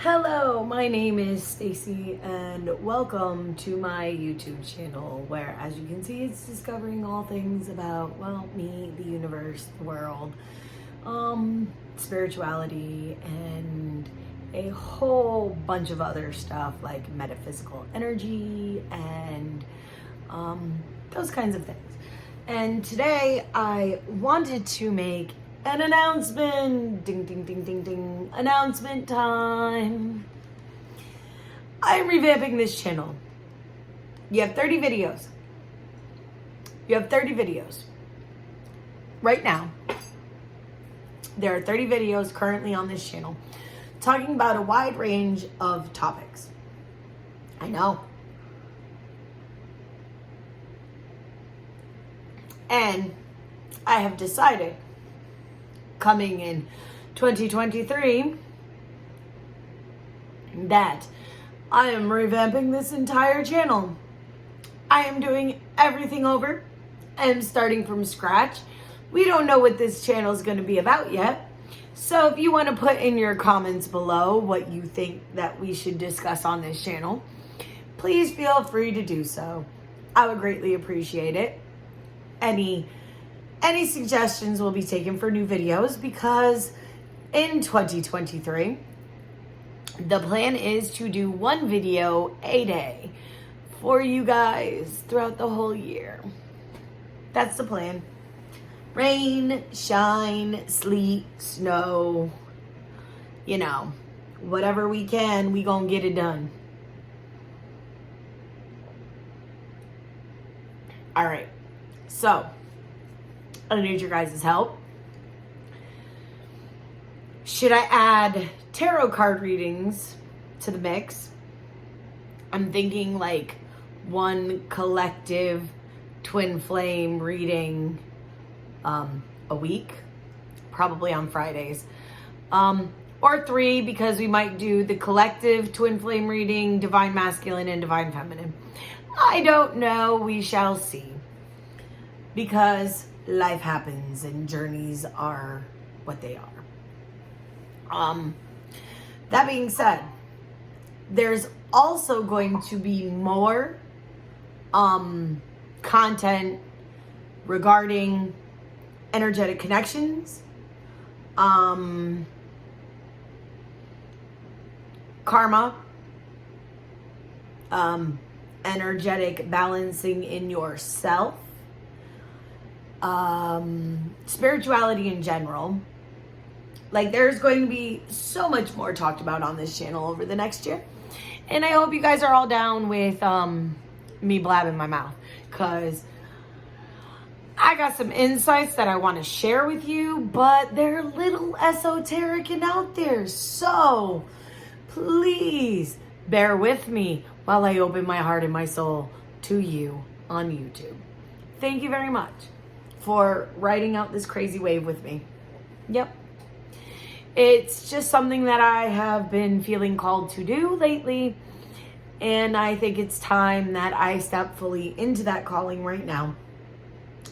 Hello, my name is Stacy and welcome to my YouTube channel where, as you can see, it's discovering all things about, well, me, the universe, the world, spirituality, and a whole bunch of other stuff like metaphysical energy and those kinds of things. And today I wanted to make an announcement. Ding, ding, ding, ding, ding. Announcement time. I'm revamping this channel. You have 30 videos. You have 30 videos. Right now, there are 30 videos currently on this channel talking about a wide range of topics. I know. And I have decided, coming in 2023, that I am revamping this entire channel. I am doing everything over. I am starting from scratch. We don't know what this channel is going to be about yet. So if you want to put in your comments below what you think that we should discuss on this channel, please feel free to do so. I would greatly appreciate it. Any suggestions will be taken for new videos because in 2023, the plan is to do one video a day for you guys throughout the whole year. That's the plan. Rain, shine, sleet, snow, whatever we can, we gonna get it done. All right, so I need your guys' help. Should I add tarot card readings to the mix? I'm thinking like one collective twin flame reading a week, probably on Fridays. Or 3, because we might do the collective twin flame reading, divine masculine and divine feminine. I don't know, we shall see. Because life happens and journeys are what they are. That being said, there's also going to be more content regarding energetic connections, karma, energetic balancing in yourself, spirituality in general. Like, there's going to be so much more talked about on this channel over the next year. And I hope you guys are all down with me blabbing my mouth, because I got some insights that I want to share with you, but they're a little esoteric and out there. So please bear with me while I open my heart and my soul to you on YouTube. Thank you very much for riding out this crazy wave with me. Yep. It's just something that I have been feeling called to do lately. And I think it's time that I step fully into that calling right now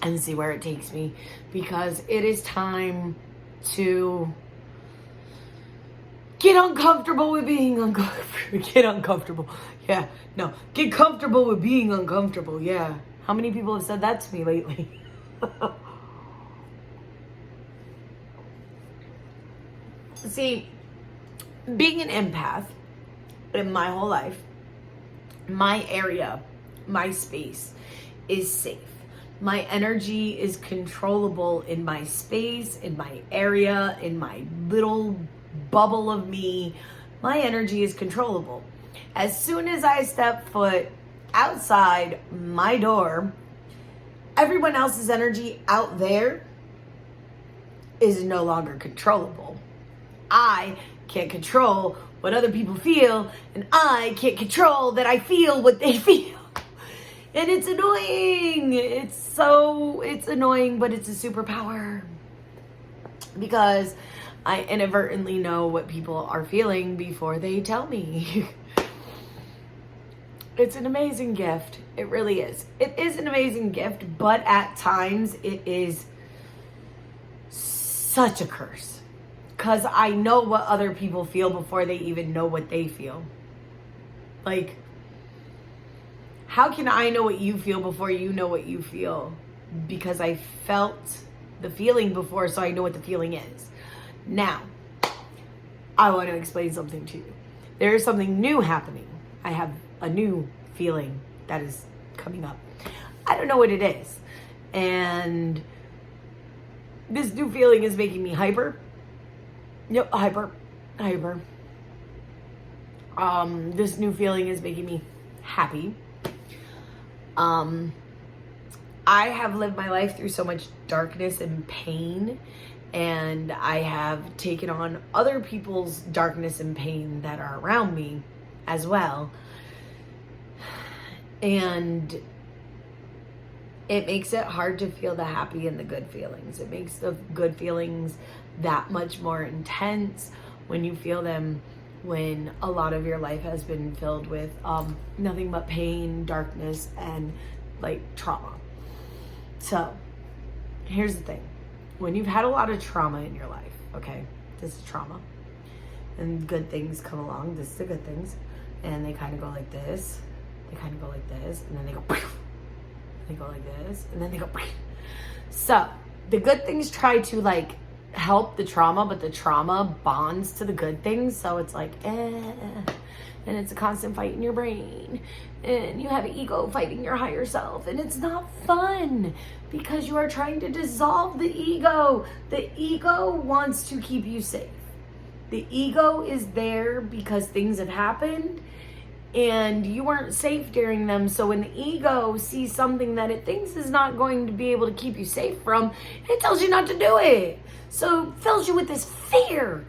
and see where it takes me. Because it is time to get uncomfortable with being uncomfortable. Get uncomfortable. Yeah. No. Get comfortable with being uncomfortable. Yeah. How many people have said that to me lately? See, being an empath in my whole life, my area, my space is safe. My energy is controllable in my space, in my area, in my little bubble of me. My energy is controllable. As soon as I step foot outside my door, everyone else's energy out there is no longer controllable. I can't control what other people feel, and I can't control that I feel what they feel. And it's annoying. It's annoying, but it's a superpower. Because I inadvertently know what people are feeling before they tell me. It's an amazing gift. It really is. It is an amazing gift, but at times it is such a curse. Because I know what other people feel before they even know what they feel. Like, how can I know what you feel before you know what you feel? Because I felt the feeling before, so I know what the feeling is. Now, I want to explain something to you. There is something new happening. I have a new feeling that is coming up. I don't know what it is. And this new feeling is making me hyper. Yep, hyper. This new feeling is making me happy. I have lived my life through so much darkness and pain, and I have taken on other people's darkness and pain that are around me as well. And it makes it hard to feel the happy and the good feelings. It makes the good feelings that much more intense when you feel them, when a lot of your life has been filled with nothing but pain, darkness, and like trauma. So here's the thing. When you've had a lot of trauma in your life, okay, this is trauma, and good things come along. This is the good things, and they kind of go like this, they kind of go like this, and then they go they go like this, and then they go. So the good things try to like help the trauma, but the trauma bonds to the good things. So it's like, and it's a constant fight in your brain, and you have an ego fighting your higher self, and it's not fun because you are trying to dissolve the ego. The ego wants to keep you safe. The ego is there because things have happened and you weren't safe during them. So when the ego sees something that it thinks is not going to be able to keep you safe from, it tells you not to do it. So it fills you with this fear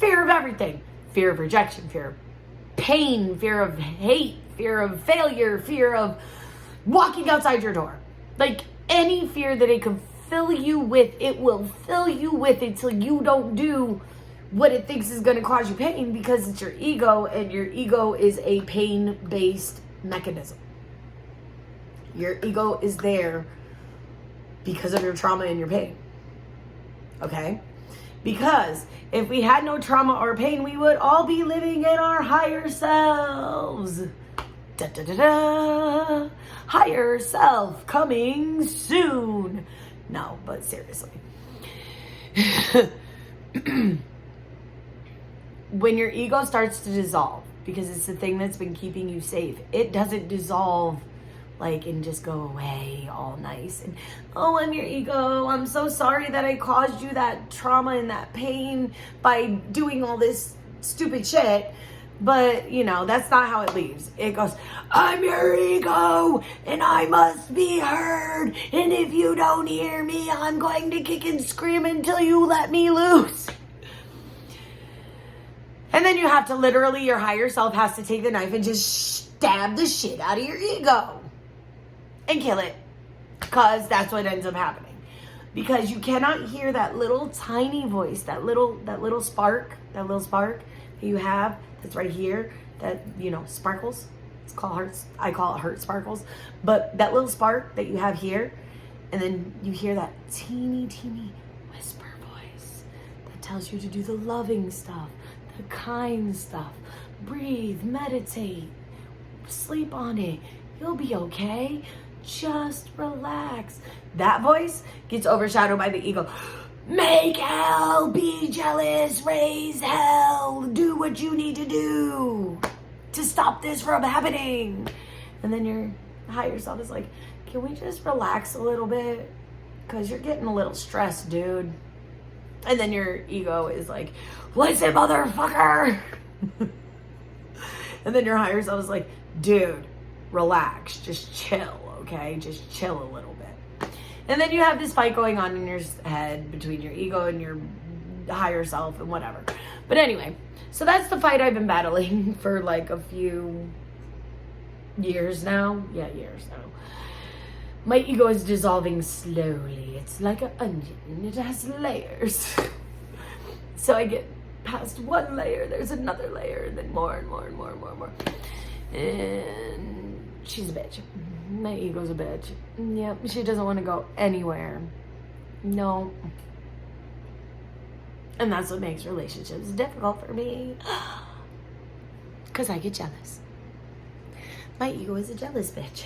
of everything. Fear of rejection, fear of pain, fear of hate, fear of failure, fear of walking outside your door. Like any fear that it can fill you with, it will fill you with until you don't do what it thinks is going to cause you pain, because it's your ego, and your ego is a pain-based mechanism. Your ego is there because of your trauma and your pain. Okay? Because if we had no trauma or pain, we would all be living in our higher selves. Da, da, da, da. Higher self coming soon. No, but seriously. When your ego starts to dissolve, because it's the thing that's been keeping you safe, it doesn't dissolve like and just go away all nice. And, oh, I'm your ego. I'm so sorry that I caused you that trauma and that pain by doing all this stupid shit. But, you know, that's not how it leaves. It goes, I'm your ego and I must be heard. And if you don't hear me, I'm going to kick and scream until you let me loose. And then you have to literally, your higher self has to take the knife and just stab the shit out of your ego and kill it. Because that's what ends up happening. Because you cannot hear that little tiny voice, that little spark that you have that's right here, that, you know, sparkles. It's called hearts. I call it heart sparkles. But that little spark that you have here, and then you hear that teeny whisper voice that tells you to do the loving stuff, the kind stuff. Breathe, meditate, sleep on it. You'll be okay. Just relax. That voice gets overshadowed by the ego. Make hell, be jealous, raise hell, do what you need to do to stop this from happening. And then your higher self is like, can we just relax a little bit? Because you're getting a little stressed, dude. And then your ego is like, listen, motherfucker. And then your higher self is like, dude, relax, just chill, okay? Just chill a little bit. And then you have this fight going on in your head between your ego and your higher self and whatever. But anyway, so that's the fight I've been battling for like a few years now. Yeah, years now. My ego is dissolving slowly. It's like an onion. It has layers. So I get past one layer, there's another layer, and then more and more and more and more and more. And she's a bitch. My ego's a bitch. Yep, she doesn't want to go anywhere. No. And that's what makes relationships difficult for me. Because I get jealous. My ego is a jealous bitch.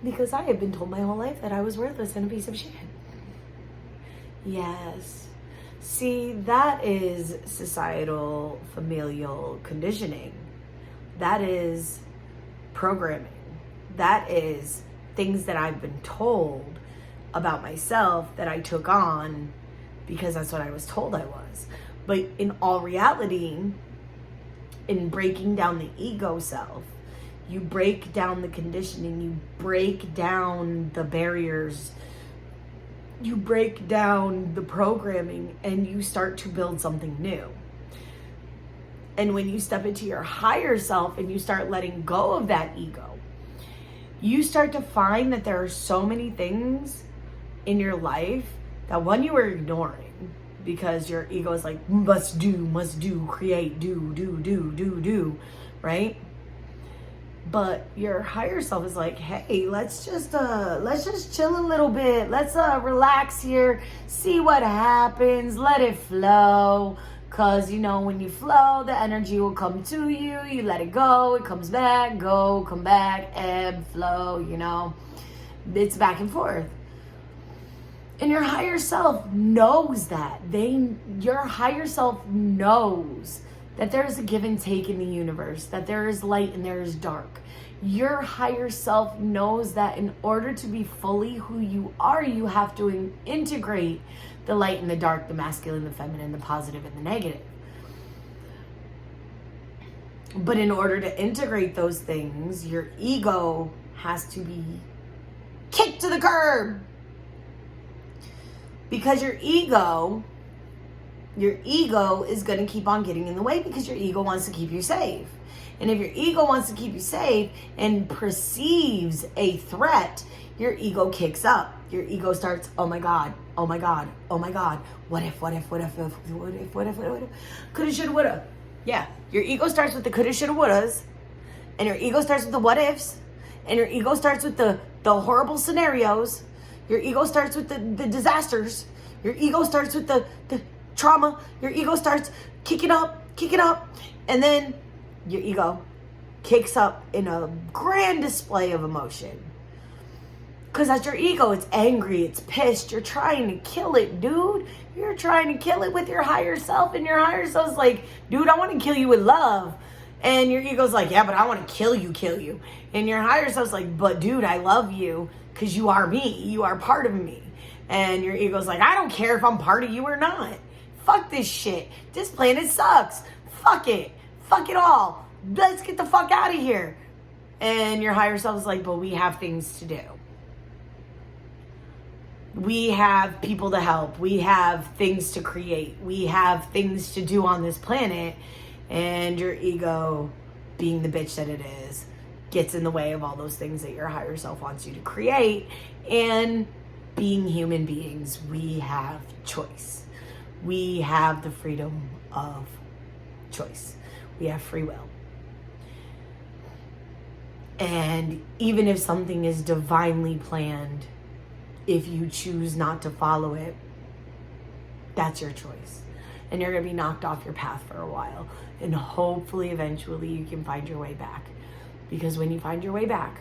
Because I have been told my whole life that I was worthless and a piece of shit. Yes. See, that is societal familial conditioning. That is programming. That is things that I've been told about myself that I took on because that's what I was told I was. But in all reality, in breaking down the ego self, you break down the conditioning, you break down the barriers, you break down the programming, and you start to build something new. And when you step into your higher self and you start letting go of that ego, you start to find that there are so many things in your life that one, you were ignoring because your ego is like, must do, create, do, right? But your higher self is like, hey, let's just chill a little bit. Let's relax here, see what happens, let it flow. Cause you know, when you flow, the energy will come to you. You let it go, it comes back, go, come back, ebb, flow, you know. It's back and forth. And your higher self knows that. Your higher self knows that there is a give and take in the universe, that there is light and there is dark. Your higher self knows that in order to be fully who you are, you have to integrate the light and the dark, the masculine, the feminine, the positive and the negative. But in order to integrate those things, your ego has to be kicked to the curb. Because your ego is going to keep on getting in the way because your ego wants to keep you safe. And if your ego wants to keep you safe and perceives a threat, your ego kicks up. Your ego starts, oh my God. What if? Coulda, shoulda, woulda. Yeah, your ego starts with the coulda, shoulda, wouldas. And your ego starts with the what ifs. And your ego starts with the horrible scenarios. Your ego starts with the disasters. Your ego starts with the trauma. Your ego starts kicking up. And then your ego kicks up in a grand display of emotion. Because that's your ego. It's angry. It's pissed. You're trying to kill it, dude. You're trying to kill it with your higher self. And your higher self's like, dude, I want to kill you with love. And your ego's like, yeah, but I want to kill you. And your higher self's like, but dude, I love you because you are me. You are part of me. And your ego's like, I don't care if I'm part of you or not. Fuck this shit. This planet sucks. Fuck it. Fuck it all. Let's get the fuck out of here. And your higher self is like, but we have things to do. We have people to help. We have things to create. We have things to do on this planet. And your ego, being the bitch that it is, gets in the way of all those things that your higher self wants you to create. And being human beings, we have choice. We have the freedom of choice. We have free will. And even if something is divinely planned, if you choose not to follow it, that's your choice. And you're going to be knocked off your path for a while. And hopefully, eventually, you can find your way back. Because when you find your way back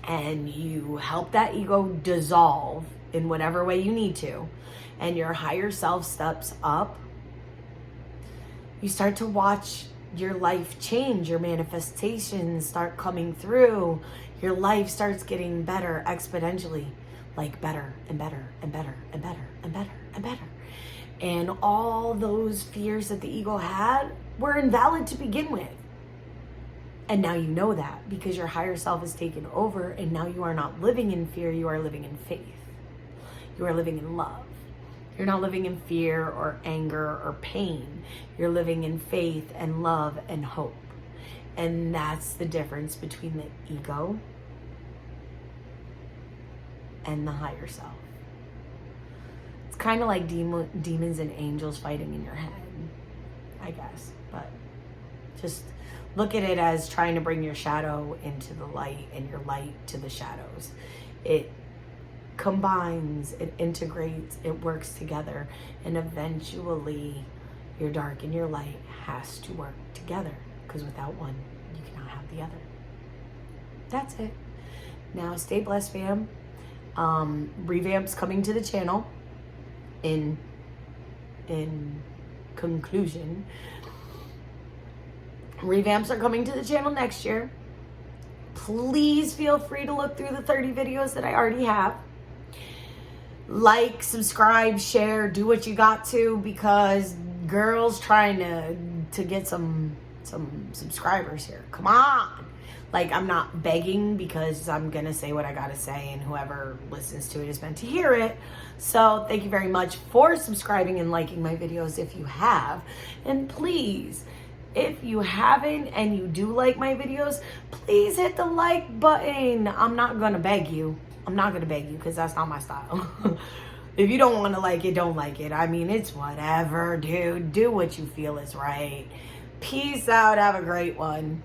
and you help that ego dissolve in whatever way you need to, and your higher self steps up, you start to watch your life change. Your manifestations start coming through. Your life starts getting better exponentially, like better and better and better and better and better and better. And all those fears that the ego had were invalid to begin with. And now you know that because your higher self is taken over, and now you are not living in fear, you are living in faith. You are living in love. You're not living in fear or anger or pain. You're living in faith and love and hope. And that's the difference between the ego and the higher self. It's kind of like demons and angels fighting in your head, I guess. But just look at it as trying to bring your shadow into the light and your light to the shadows. combines, it integrates, it works together, and eventually your dark and your light has to work together, because without one, you cannot have the other. That's it. Now, stay blessed, fam. Revamp's coming to the channel. In conclusion, revamps are coming to the channel next year. Please feel free to look through the 30 videos that I already have. Like, subscribe, share, do what you got to, because girls trying to get some subscribers here. Come on. Like, I'm not begging, because I'm gonna say what I gotta say, and whoever listens to it is meant to hear it. So thank you very much for subscribing and liking my videos if you have. And please, if you haven't and you do like my videos, please hit the like button. I'm not gonna beg you. I'm not gonna beg you, because that's not my style. If you don't want to like it, don't like it. I mean, it's whatever, dude. Do what you feel is right. Peace out. Have a great one.